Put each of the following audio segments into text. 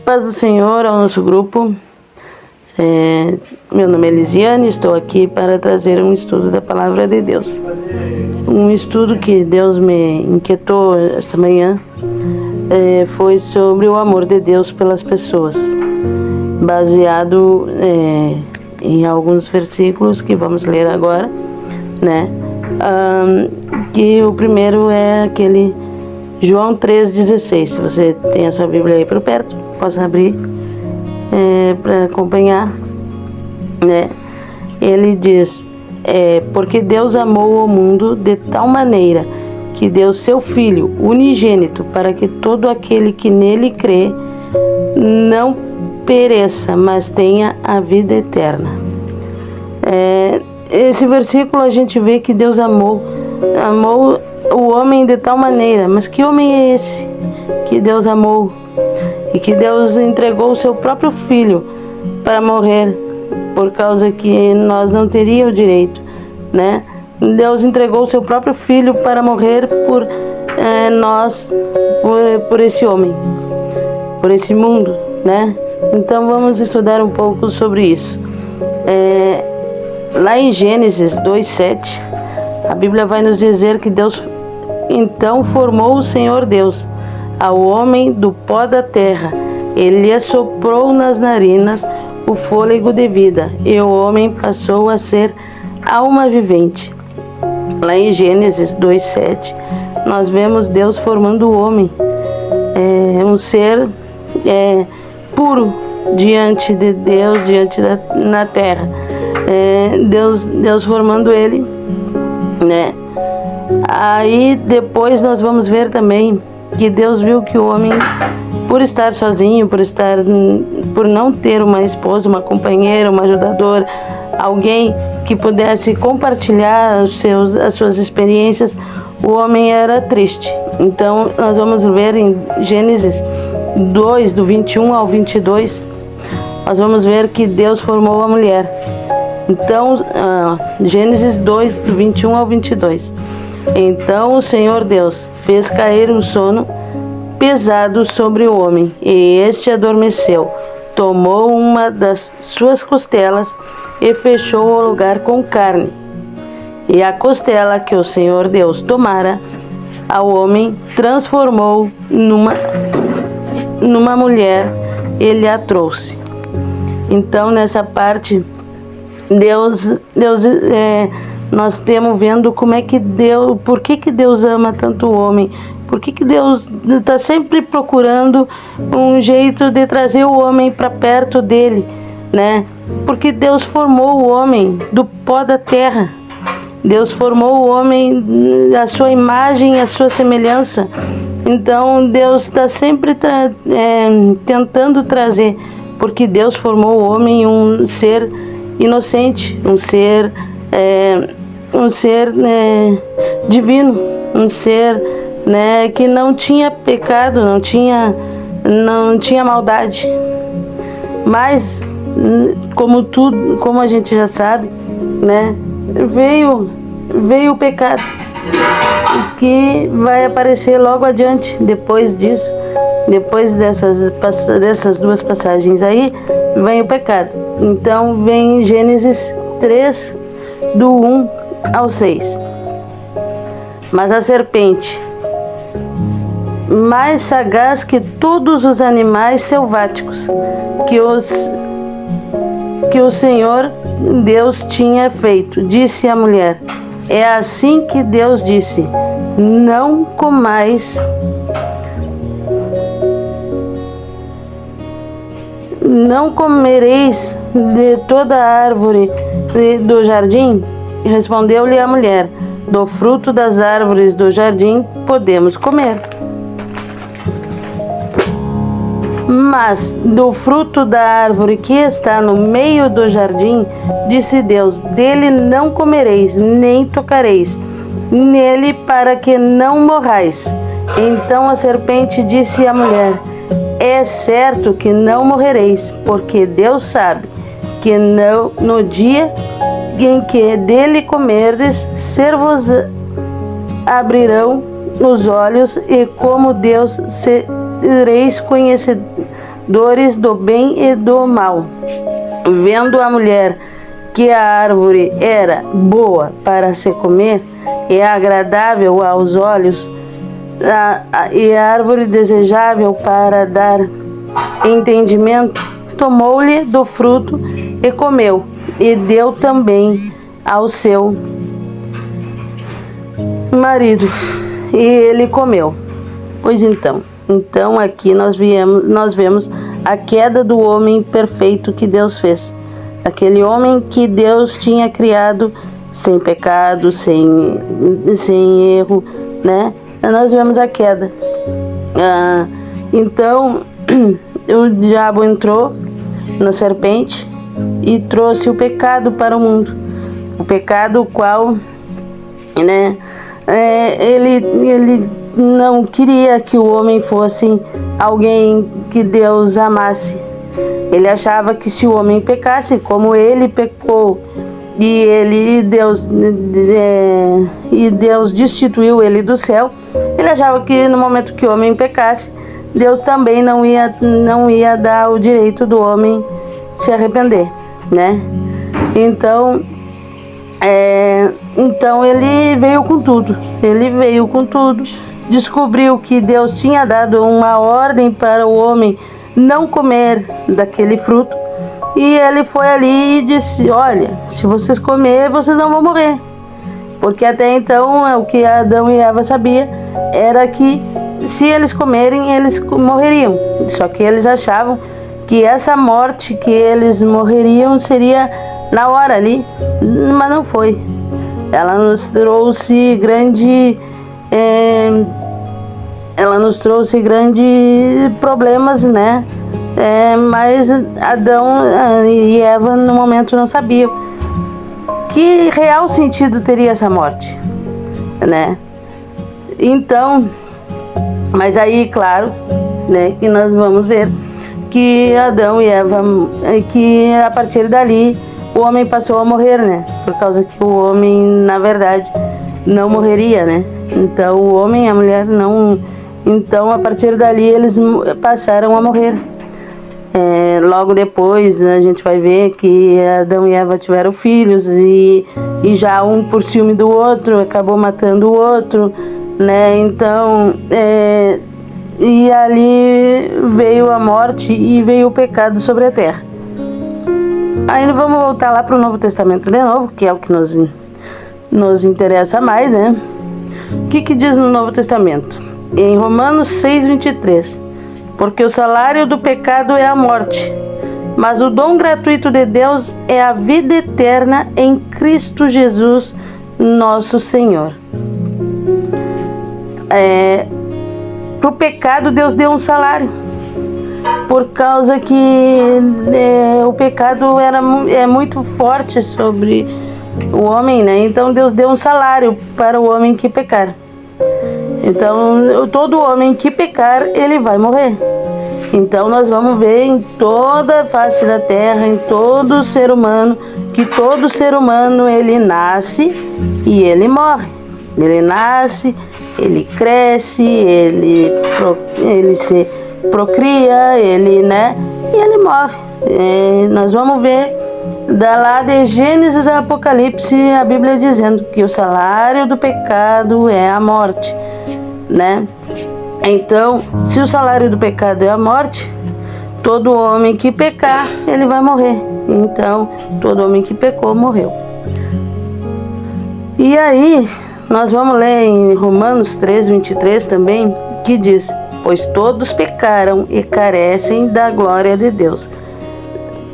Paz do Senhor ao nosso grupo. Meu nome é Elisiane, estou aqui para trazer um estudo da Palavra de Deus. Um estudo que Deus me inquietou esta manhã foi sobre o amor de Deus pelas pessoas, baseado em alguns versículos que vamos ler agora, né? Que o primeiro é aquele João 3,16. Se você tem a sua Bíblia aí por perto, possa abrir para acompanhar, né? Ele diz: porque Deus amou o mundo de tal maneira que deu seu Filho unigênito, para que todo aquele que nele crê não pereça, mas tenha a vida eterna. Esse versículo a gente vê que Deus amou o homem de tal maneira. Mas que homem é esse que Deus amou? E que Deus entregou o seu próprio Filho para morrer, por causa que nós não teríamos o direito, né? Deus entregou o seu próprio Filho para morrer por nós, por esse homem, por esse mundo, né? Então vamos estudar um pouco sobre isso. Lá em Gênesis 2:7, a Bíblia vai nos dizer que Deus então formou o Senhor Deus ao homem do pó da terra. Ele assoprou nas narinas o fôlego de vida, e o homem passou a ser alma vivente. Lá em Gênesis 2:7, nós vemos Deus formando o homem, um ser puro diante de Deus, na terra. Deus formando ele, né? Aí depois nós vamos ver também que Deus viu que o homem, por estar sozinho, por não ter uma esposa, uma companheira, uma ajudadora, alguém que pudesse compartilhar as suas experiências, o homem era triste. Então nós vamos ver em Gênesis 2, do 21 ao 22, nós vamos ver que Deus formou a mulher. Então, Gênesis 2, do 21 ao 22. Então o Senhor Deus fez cair um sono pesado sobre o homem, e este adormeceu. Tomou uma das suas costelas e fechou o lugar com carne. E a costela que o Senhor Deus tomara ao homem transformou numa mulher, ele a trouxe. Então, nessa parte, nós estamos vendo como é que Deus, por que Deus ama tanto o homem, por que Deus está sempre procurando um jeito de trazer o homem para perto dele, né? Porque Deus formou o homem do pó da terra. Deus formou o homem à sua imagem, à sua semelhança. Então Deus está sempre tentando trazer, porque Deus formou o homem um ser inocente, um ser divino, um ser, né, que não tinha pecado, não tinha maldade. Mas como a gente já sabe, né, veio o pecado, que vai aparecer logo adiante. Depois disso, depois dessas duas passagens aí, vem o pecado. Então vem Gênesis 3, do 1 ao 6. Mas a serpente, mais sagaz que todos os animais selváticos que o Senhor Deus tinha feito, disse à mulher: é assim que Deus disse: não comereis de toda a árvore do jardim? Respondeu-lhe a mulher: do fruto das árvores do jardim podemos comer, mas do fruto da árvore que está no meio do jardim, disse Deus: dele não comereis, nem tocareis nele, para que não morrais. Então a serpente disse à mulher: é certo que não morrereis, porque Deus sabe que no dia em que dele comerdes, ser-vos abrirão os olhos, e como Deus sereis conhecedores do bem e do mal. Vendo a mulher que a árvore era boa para se comer e agradável aos olhos, e a árvore desejável para dar entendimento, tomou-lhe do fruto e comeu, e deu também ao seu marido, e ele comeu. Pois então aqui nós vemos a queda do homem perfeito que Deus fez. Aquele homem que Deus tinha criado sem pecado, sem erro, né? Nós vemos a queda. Então, o diabo entrou na serpente e trouxe o pecado para o mundo. O pecado, o qual, né? Ele não queria que o homem fosse alguém que Deus amasse. Ele achava que se o homem pecasse, como ele pecou, e Deus destituiu ele do céu, ele achava que no momento que o homem pecasse, Deus também não ia dar o direito do homem se arrepender, né? Então ele veio com tudo. Descobriu que Deus tinha dado uma ordem para o homem não comer daquele fruto, e ele foi ali e disse: olha, se vocês comerem, vocês não vão morrer. Porque até então o que Adão e Eva sabiam era que se eles comerem, eles morreriam. Só que eles achavam que essa morte que eles morreriam seria na hora ali, mas não foi. Ela nos trouxe grandes problemas, né? Mas Adão e Eva no momento não sabiam que real sentido teria essa morte, né? Então, mas aí, claro, né, que nós vamos ver que Adão e Eva, que a partir dali o homem passou a morrer, né? Por causa que o homem, na verdade, não morreria, né? Então o homem e a mulher não. Então a partir dali eles passaram a morrer. Logo depois a gente vai ver que Adão e Eva tiveram filhos e já um por ciúme do outro acabou matando o outro, né? Então e ali veio a morte e veio o pecado sobre a terra. Aí vamos voltar lá para o Novo Testamento de novo, que é o que nos interessa mais, né? O que diz no Novo Testamento? Em Romanos 6:23: porque o salário do pecado é a morte, mas o dom gratuito de Deus é a vida eterna em Cristo Jesus, nosso Senhor. Para o pecado Deus deu um salário, por causa que o pecado é muito forte sobre o homem, né? Então Deus deu um salário para o homem que pecar. Então todo homem que pecar, ele vai morrer. Então nós vamos ver em toda a face da terra, em todo ser humano, que todo ser humano ele nasce e ele morre. Ele nasce, ele cresce, ele se procria, ele, né? E ele morre. Nós vamos ver lá de Gênesis a Apocalipse, a Bíblia dizendo que o salário do pecado é a morte, né? Então, se o salário do pecado é a morte, todo homem que pecar, ele vai morrer. Então, todo homem que pecou, morreu. E aí, nós vamos ler em Romanos 3:23 também, que diz: pois todos pecaram e carecem da glória de Deus.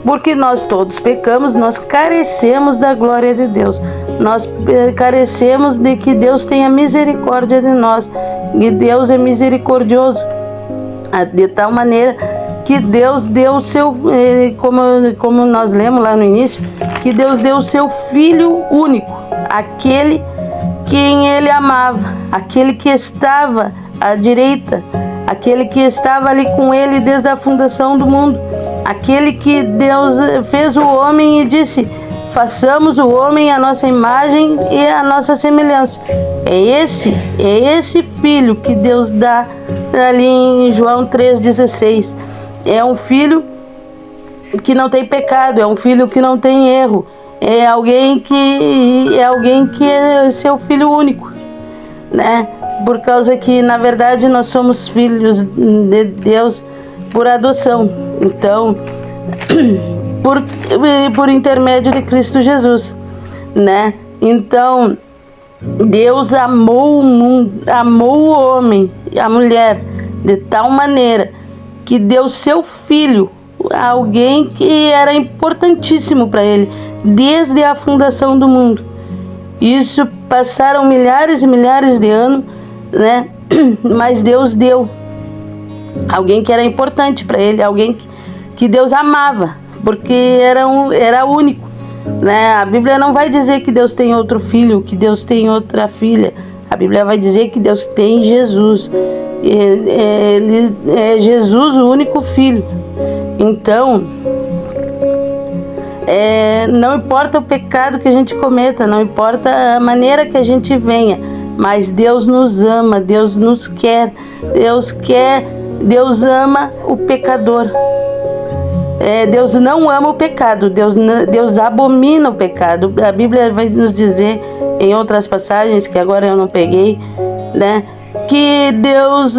Porque nós todos pecamos, nós carecemos da glória de Deus. Nós carecemos de que Deus tenha misericórdia de nós. E Deus é misericordioso, de tal maneira que Deus deu o seu, como nós lemos lá no início, que Deus deu o seu Filho único, aquele quem Ele amava, aquele que estava à direita, aquele que estava ali com Ele desde a fundação do mundo, aquele que Deus fez o homem e disse: façamos o homem à nossa imagem e à nossa semelhança. É esse Filho que Deus dá ali em João 3,16. é um filho que não tem pecado, é um filho que não tem erro, é alguém que é seu filho único, né? Por causa que, na verdade, nós somos filhos de Deus por adoção. Então, por intermédio de Cristo Jesus, né? Então, Deus amou o mundo, amou o homem e a mulher de tal maneira que deu seu filho, alguém que era importantíssimo para ele desde a fundação do mundo. Isso passaram milhares e milhares de anos, né? Mas Deus deu alguém que era importante para ele, alguém que Deus amava, porque era único, né? A Bíblia não vai dizer que Deus tem outro filho, que Deus tem outra filha. A Bíblia vai dizer que Deus tem Jesus. Ele é Jesus, o único filho. Então, não importa o pecado que a gente cometa, não importa a maneira que a gente venha, mas Deus nos ama, Deus nos quer, Deus ama o pecador. Deus não ama o pecado, Deus abomina o pecado. A Bíblia vai nos dizer em outras passagens, que agora eu não peguei, né, que Deus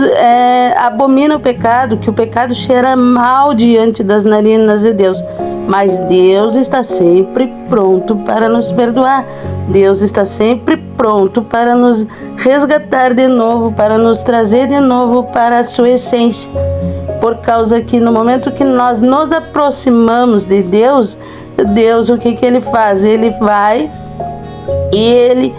abomina o pecado, que o pecado cheira mal diante das narinas de Deus. Mas Deus está sempre pronto para nos perdoar. Deus está sempre pronto para nos resgatar de novo, para nos trazer de novo para a sua essência. Por causa que no momento que nós nos aproximamos de Deus, o que Ele faz? Ele vai e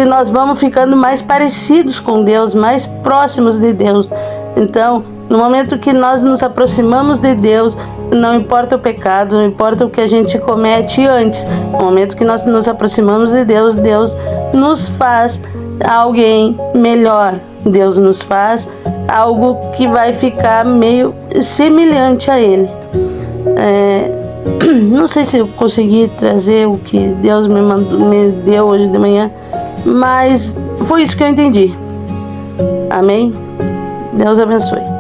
nós vamos ficando mais parecidos com Deus, mais próximos de Deus. Então, no momento que nós nos aproximamos de Deus, não importa o pecado, não importa o que a gente comete antes. No momento que nós nos aproximamos de Deus, Deus nos faz alguém melhor. Deus nos faz algo que vai ficar meio semelhante a Ele. Não sei se eu consegui trazer o que Deus me deu hoje de manhã, mas foi isso que eu entendi. Amém? Deus abençoe.